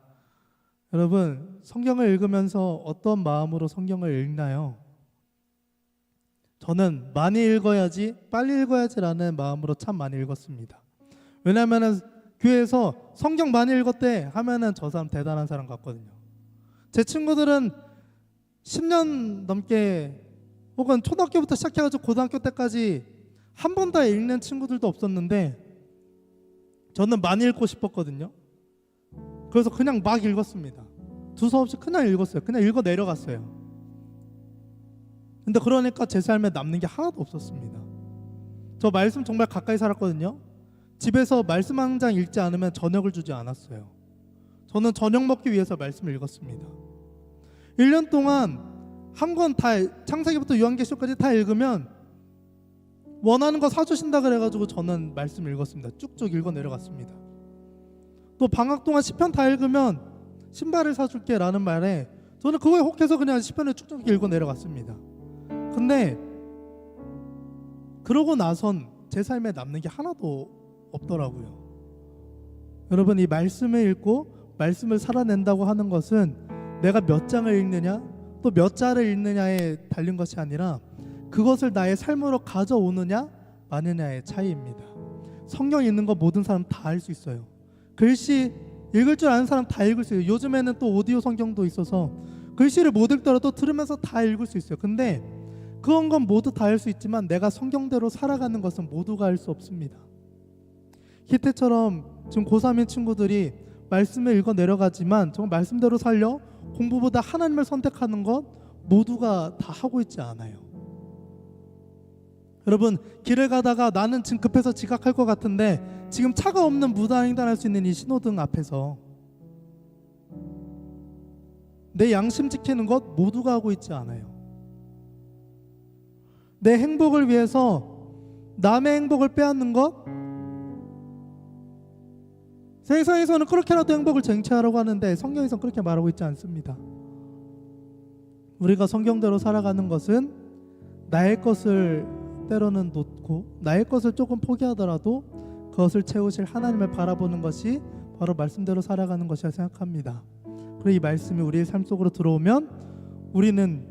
여러분, 성경을 읽으면서 어떤 마음으로 성경을 읽나요? 저는 많이 읽어야지, 빨리 읽어야지라는 마음으로 참 많이 읽었습니다. 왜냐하면 교회에서 성경 많이 읽었대 하면은 저 사람 대단한 사람 같거든요. 제 친구들은 10년 넘게 혹은 초등학교부터 시작해가지고 고등학교 때까지 한 번 다 읽는 친구들도 없었는데 저는 많이 읽고 싶었거든요. 그래서 그냥 막 읽었습니다. 두서 없이 그냥 읽었어요. 그냥 읽어 내려갔어요. 근데 그러니까 제 삶에 남는 게 하나도 없었습니다. 저 말씀 정말 가까이 살았거든요. 집에서 말씀 한 장 읽지 않으면 저녁을 주지 않았어요. 저는 저녁 먹기 위해서 말씀을 읽었습니다. 1년 동안 한 권 다 창세기부터 요한계시록까지 다 읽으면 원하는 거 사주신다 그래가지고 저는 말씀 읽었습니다. 쭉쭉 읽어 내려갔습니다. 또 방학 동안 시편 다 읽으면 신발을 사줄게 라는 말에 저는 그거에 혹해서 그냥 시편을 쭉쭉 읽어 내려갔습니다. 근데 그러고 나선 제 삶에 남는 게 하나도 없더라고요. 여러분, 이 말씀을 읽고 말씀을 살아낸다고 하는 것은 내가 몇 장을 읽느냐 또 몇 자를 읽느냐에 달린 것이 아니라 그것을 나의 삶으로 가져오느냐 마느냐의 차이입니다. 성경 읽는 거 모든 사람 다 할 수 있어요. 글씨 읽을 줄 아는 사람 다 읽을 수 있어요. 요즘에는 또 오디오 성경도 있어서 글씨를 못 읽더라도 들으면서 다 읽을 수 있어요. 근데 그런 건 모두 다 할 수 있지만 내가 성경대로 살아가는 것은 모두가 할 수 없습니다. 히태처럼 지금 고3인 친구들이 말씀을 읽어 내려가지만 정말 말씀대로 살려 공부보다 하나님을 선택하는 것 모두가 다 하고 있지 않아요. 여러분, 길을 가다가 나는 지금 급해서 지각할 것 같은데 지금 차가 없는 무단횡단할 수 있는 이 신호등 앞에서 내 양심 지키는 것 모두가 하고 있지 않아요. 내 행복을 위해서 남의 행복을 빼앗는 것, 세상에서는 그렇게라도 행복을 쟁취하라고 하는데 성경에서는 그렇게 말하고 있지 않습니다. 우리가 성경대로 살아가는 것은 나의 것을 때로는 놓고 나의 것을 조금 포기하더라도 그것을 채우실 하나님을 바라보는 것이 바로 말씀대로 살아가는 것이라 생각합니다. 그리고 이 말씀이 우리의 삶 속으로 들어오면 우리는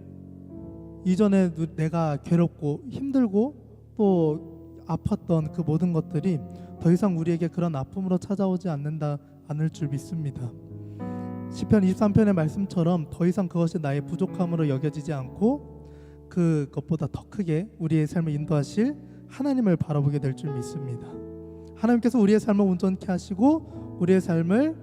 이전에 내가 괴롭고 힘들고 또 아팠던 그 모든 것들이 더 이상 우리에게 그런 아픔으로 찾아오지 않을 줄 믿습니다. 시편 23편의 말씀처럼 더 이상 그것이 나의 부족함으로 여겨지지 않고 그것보다 더 크게 우리의 삶을 인도하실 하나님을 바라보게 될 줄 믿습니다. 하나님께서 우리의 삶을 온전케 하시고 우리의 삶을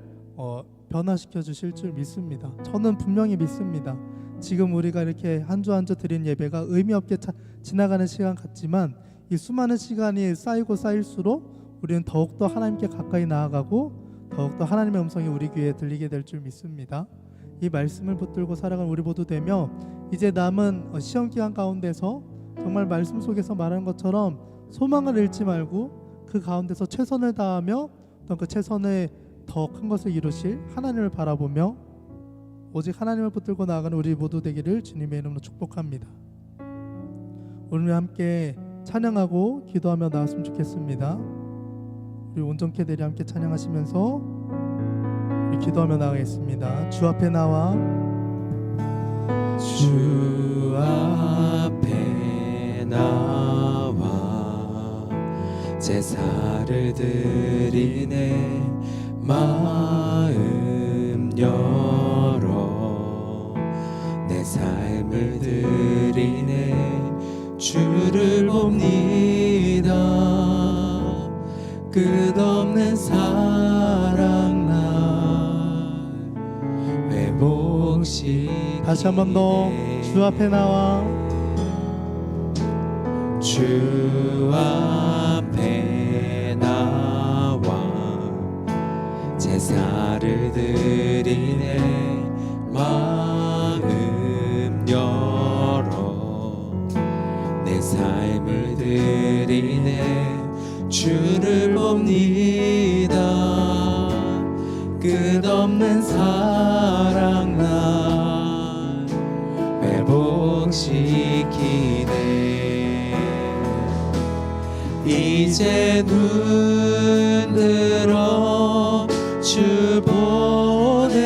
변화시켜 주실 줄 믿습니다. 저는 분명히 믿습니다. 지금 우리가 이렇게 한 주 한 주 드린 예배가 의미 없게 지나가는 시간 같지만 이 수많은 시간이 쌓이고 쌓일수록 우리는 더욱더 하나님께 가까이 나아가고 더욱더 하나님의 음성이 우리 귀에 들리게 될 줄 믿습니다. 이 말씀을 붙들고 살아가는 우리 모두 되며 이제 남은 시험 기간 가운데서 정말 말씀 속에서 말하는 것처럼 소망을 잃지 말고 그 가운데서 최선을 다하며 어떤 그 최선의 더 큰 것을 이루실 하나님을 바라보며 오직 하나님을 붙들고 나아가는 우리 모두 되기를 주님의 이름으로 축복합니다. 오늘 함께 찬양하고 기도하며 나왔으면 좋겠습니다. 우리 온전케 되리 함께 찬양하시면서 우리 기도하며 나가겠습니다. 주 앞에 나와 주 앞에 나와 제사를 드리네 마음 열어 내 삶을 드리네 주를 봅니다 끝없는 사랑 날 회복시키네 다시 한 번 더 주 앞에 나와 주 앞에 나와 제사를 드리네 마음 열어 내 삶을 드리네 주를 봅니다 끝없는 사랑 날 회복시키네 이제 눈 들어 주 보네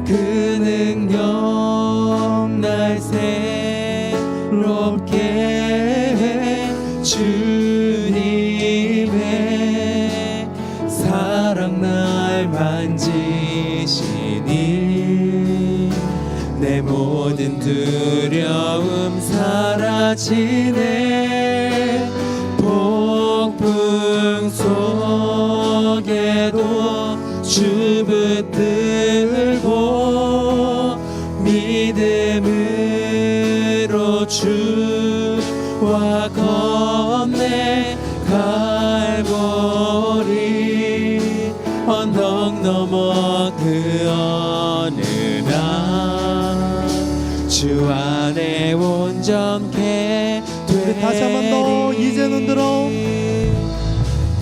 그 능력 날 새롭게 해 주님의 사랑 날 만지시니 내 모든 두려움 사라지네 폭풍 속에도 주 붙들고 믿음으로 주와 건네 갈보리 언덕 넘어 그 어느 날 주 안에 온전케 우리 다시 한 번 더 이제 눈 들어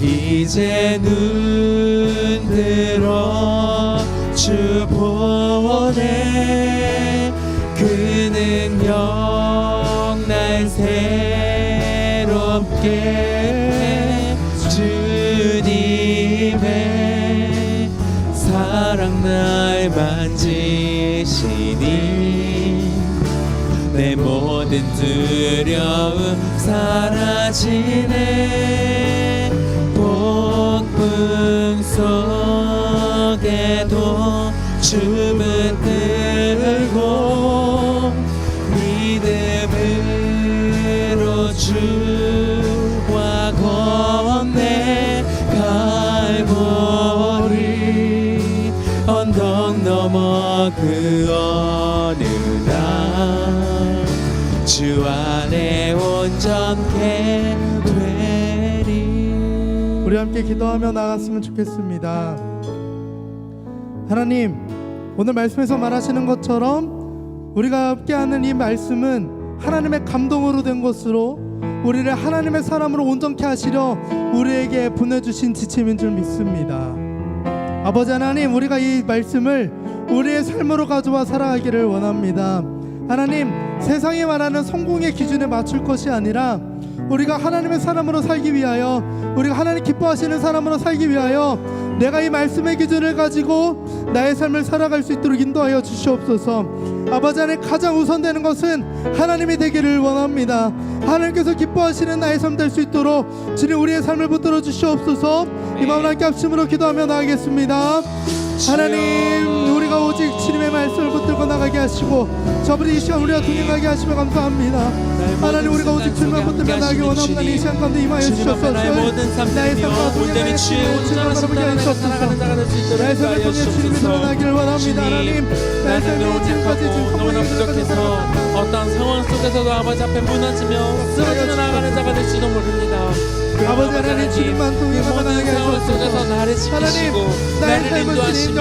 이제 눈 들어 주 보네 그 능력 날 새롭게 주님의 사랑 날 만지시니 내 모든 두려움 사라지네 폭풍 속에도 주 붙들고 믿음으로 주와 건네 갈보리 언덕 넘어 그 어느 날 주 안에 온전케 되리 우리 함께 기도하며 나갔으면 좋겠습니다. 하나님 오늘 말씀에서 말하시는 것처럼 우리가 함께하는 이 말씀은 하나님의 감동으로 된 것으로 우리를 하나님의 사람으로 온전케 하시려 우리에게 보내주신 지침인 줄 믿습니다. 아버지 하나님 우리가 이 말씀을 우리의 삶으로 가져와 살아가기를 원합니다. 하나님 세상이 말하는 성공의 기준에 맞출 것이 아니라 우리가 하나님의 사람으로 살기 위하여, 우리가 하나님 기뻐하시는 사람으로 살기 위하여 내가 이 말씀의 기준을 가지고 나의 삶을 살아갈 수 있도록 인도하여 주시옵소서. 아버지 하나님, 가장 우선되는 것은 하나님이 되기를 원합니다. 하나님께서 기뻐하시는 나의 삶 될 수 있도록 주님 우리의 삶을 붙들어 주시옵소서. 이 마음을 함께 합심으로 기도하며 나아가겠습니다. 하나님, 우리가 오직 주님의 말씀을 붙들고 나가게 하시고 저버리 이 시간 우리가 동행하게 하시며 감사합니다. 하나님, 우리가 오직 주님만 붙들며 나가기 원합니다. 이 시간 가운데 임하여 주시옵소서. 나의 모든 삶 나의 삶과 온전히 주의 온전한 동행하게 십자가를 하시옵소서. 살아가는 자가 될 수 있도록 나의 삶을 통해 주님이 드러나기를 원합니다. 하나님, 나의 삶이 지금까지 지금 너무나 부족해서 어떠한 상황 속에서도 아버지 앞에 무너지며 쓰러지며 나가는 자가 될지도 모릅니다. 아버지 하나님, 주님만 동행하며 모든 나가게 상황 속에서 하시옵소서. 나를 지키시고 나를 인도하시며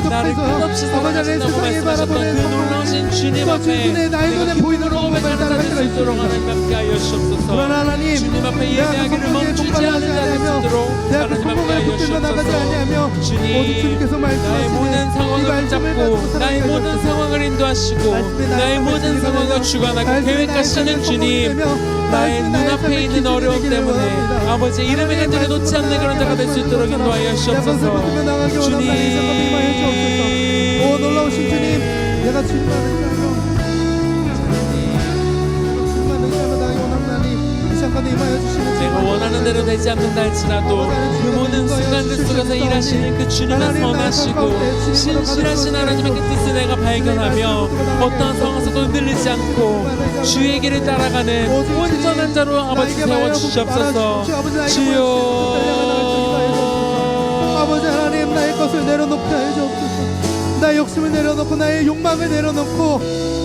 나를 끝없이 사랑하신다고 말씀하셨던 그 놀라우신 주님 앞에 내가 기쁨으로 고백하는 자 될 수 있도록 하나님 함께 하여 주옵소서. 그러나 하나님, 주님 앞에 내가 예배하기를 멈추지 않는 자 될 수 있도록 내 앞에 하나님 함께 성공을 하여 붙들며 나가지 아니하며 주옵소서. 오직 주님께서 주님, 나의 말씀하시는 모든 이 상황을 말씀을 붙잡고 가지고 나의 살아가게 모든 하옵소서. 상황을 인도하시고 말씀이 나의 모든 삶을 상황을 되며 주관하고 말씀이 계획하시는 나의 주님, 삶을 나의 말씀이 눈앞에 삶의 있는 기준이 어려움 되기를 때문에 원합니다. 아버지 이름의 간절히 놓지 않는 그런 자가 될 수 있도록 인도하여 주옵소서. 주님, 오 놀라우신 주님, 내가 주님만 의지하며 나가기 원합나니 이 시간 가운데 임하여 주시는 내가 원하는 대로 되지 않는다 할지라도 그 모든 순간들 속에서 일하시는 그 주님을 선하시고 신실하신 하나님의 그 뜻을 내가 발견하며 어떠한 상황에서도 흔들리지 않고 주의 길을 따라가는 온전한 자로 아버지 세워주시옵소서. 주여, 아버지 하나님, 나의 것을 내려놓게 하여 주옵소서. 나의 욕심을 내려놓고 나의 욕망을 내려놓고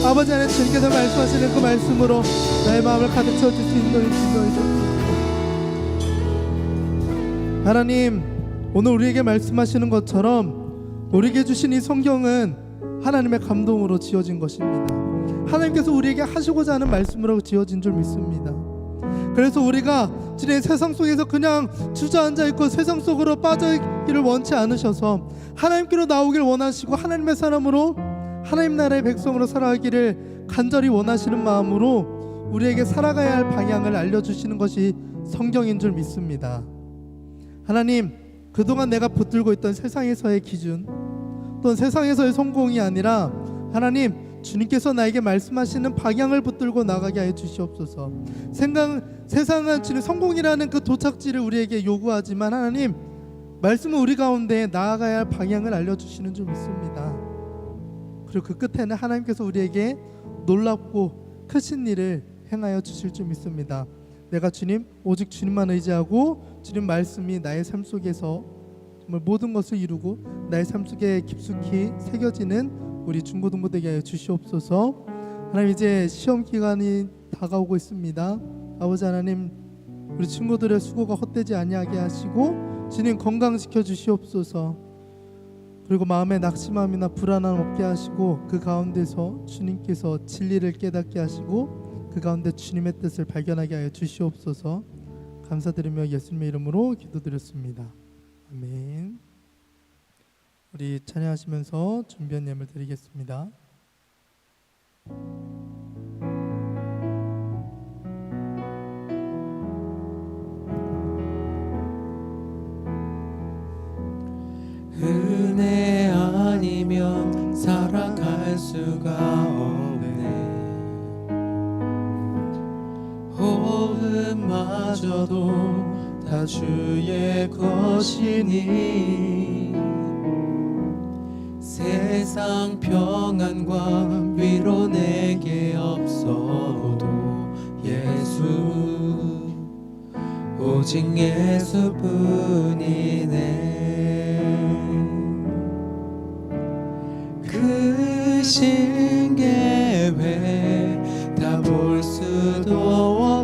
아버지 하나님, 주님께서 말씀하시는 그 말씀으로 나의 마음을 가득 채워줄 수 있는 것을 인도해 주옵소서. 하나님, 오늘 우리에게 말씀하시는 것처럼 우리에게 주신 이 성경은 하나님의 감동으로 지어진 것입니다. 하나님께서 우리에게 하시고자 하는 말씀으로 지어진 줄 믿습니다. 그래서 우리가 주님 세상 속에서 그냥 주저앉아 있고 세상 속으로 빠져 있기를 원치 않으셔서 하나님께로 나오길 원하시고 하나님의 사람으로 하나님 나라의 백성으로 살아가기를 간절히 원하시는 마음으로 우리에게 살아가야 할 방향을 알려주시는 것이 성경인 줄 믿습니다. 하나님, 그동안 내가 붙들고 있던 세상에서의 기준 또는 세상에서의 성공이 아니라 하나님, 주님께서 나에게 말씀하시는 방향을 붙들고 나가게 하여 주시옵소서. 세상은 주님 성공이라는 그 도착지를 우리에게 요구하지만 하나님, 말씀은 우리 가운데 나아가야 할 방향을 알려주시는 줄 믿습니다. 그리고 그 끝에는 하나님께서 우리에게 놀랍고 크신 일을 행하여 주실 줄 믿습니다. 내가 주님, 오직 주님만 의지하고 주님 말씀이 나의 삶 속에서 정말 모든 것을 이루고 나의 삶 속에 깊숙이 새겨지는 우리 중고등부 되게 하여 주시옵소서. 하나님, 이제 시험 기간이 다가오고 있습니다. 아버지 하나님, 우리 친구들의 수고가 헛되지 아니하게 하시고 주님 건강시켜 주시옵소서. 그리고 마음에 낙심함이나 불안함 없게 하시고 그 가운데서 주님께서 진리를 깨닫게 하시고 그 가운데 주님의 뜻을 발견하게 하여 주시옵소서. 감사드리며 예수님의 이름으로 기도드렸습니다. 아멘. 우리 찬양하시면서 준비한 예물 드리겠습니다. 은혜 아니면 살아갈 수가 없네. 호흡마저도 다 주의 것이니 세상 평안과 위로 내게 없어도 예수, 오직 예수뿐이네. 그 신계획 다 볼 수도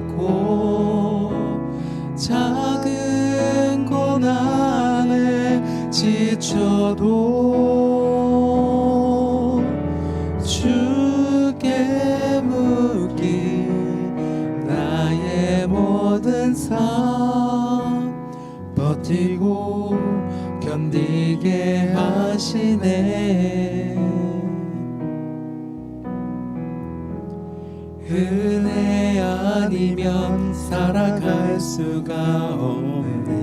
없고 작은 고난에 지쳐도 주께 묶인 나의 모든 삶 버티고 견디게 하시네. 은혜 아니면 살아갈 수가 없네.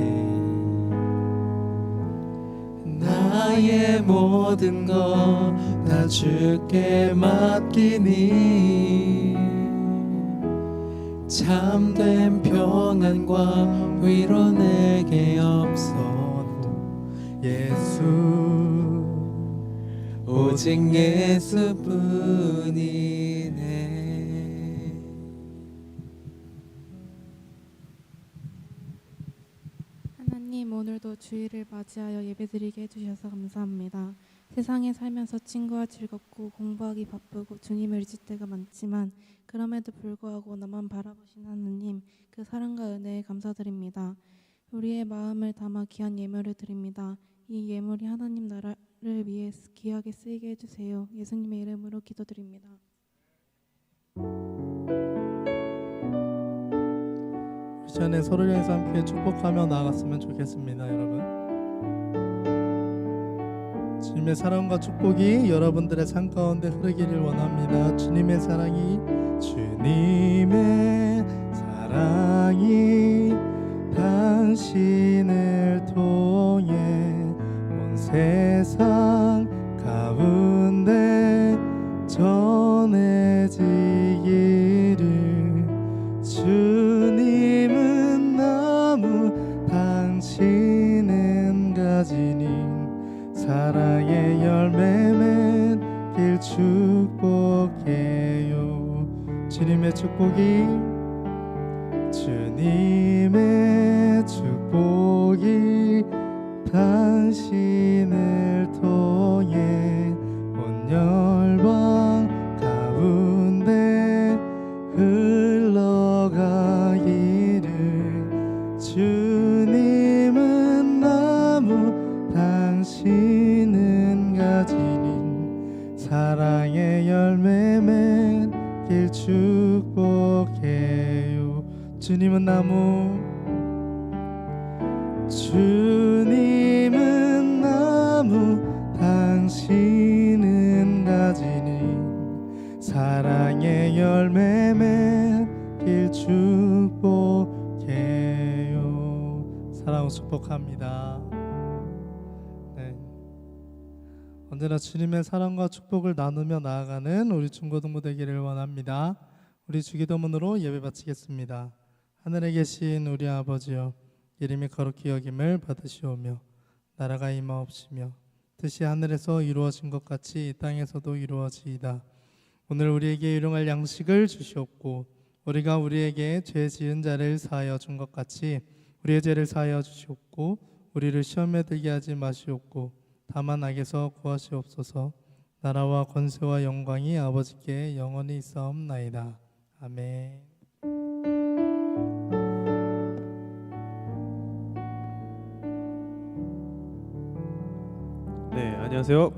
나의 모든 것 다 주께 맡기니 참된 평안과 위로 내게 없어도 예수, 오직 예수뿐이네. 하나님, 오늘도 주일을 맞이하여 예배드리게 해주셔서 감사합니다. 세상에 살면서 친구와 즐겁고 공부하기 바쁘고 주님을 잊을 때가 많지만 그럼에도 불구하고 나만 바라보신 하느님, 그 사랑과 은혜에 감사드립니다. 우리의 마음을 담아 귀한 예물을 드립니다. 이 예물이 하나님 나라를 위해 귀하게 쓰이게 해주세요. 예수님의 이름으로 기도드립니다. 우리 전에 서로를 향해서 함께 축복하며 나아갔으면 좋겠습니다. 여러분, 주님의 사랑과 축복이 여러분들의 삶 가운데 흐르기를 원합니다. 주님의 사랑이 당신을 통해 온 세상 가운데 전해지기를. 주님은 나무, 당신은 가지니 사랑의 열매 맺길 축복해요. 주님의 축복이 당신을 통해 온 열방 가운데 흘러가기를. 주님은 나무, 당신은 가지니 사랑의 열매 맺길 축복해요. 주님은 나무, 주님은 나무, 당신은 가지니 사랑의 열매 맺길 축복해요. 사랑으로 축복합니다. 네. 언제나 주님의 사랑과 축복을 나누며 나아가는 우리 중고등부 되기를 원합니다. 우리 주기도문으로 예배 바치겠습니다. 하늘에 계신 우리 아버지여, 이름이 거룩히 여김을 받으시오며 나라가 임하옵시며 뜻이 하늘에서 이루어진 것 같이 이 땅에서도 이루어지이다. 오늘 우리에게 일용할 양식을 주시옵고 우리가 우리에게 죄 지은 자를 사하여 준 것 같이 우리의 죄를 사하여 주시옵고 우리를 시험에 들게 하지 마시옵고 다만 악에서 구하시옵소서. 나라와 권세와 영광이 아버지께 영원히 있사옵나이다. 아멘. 네, 안녕하세요.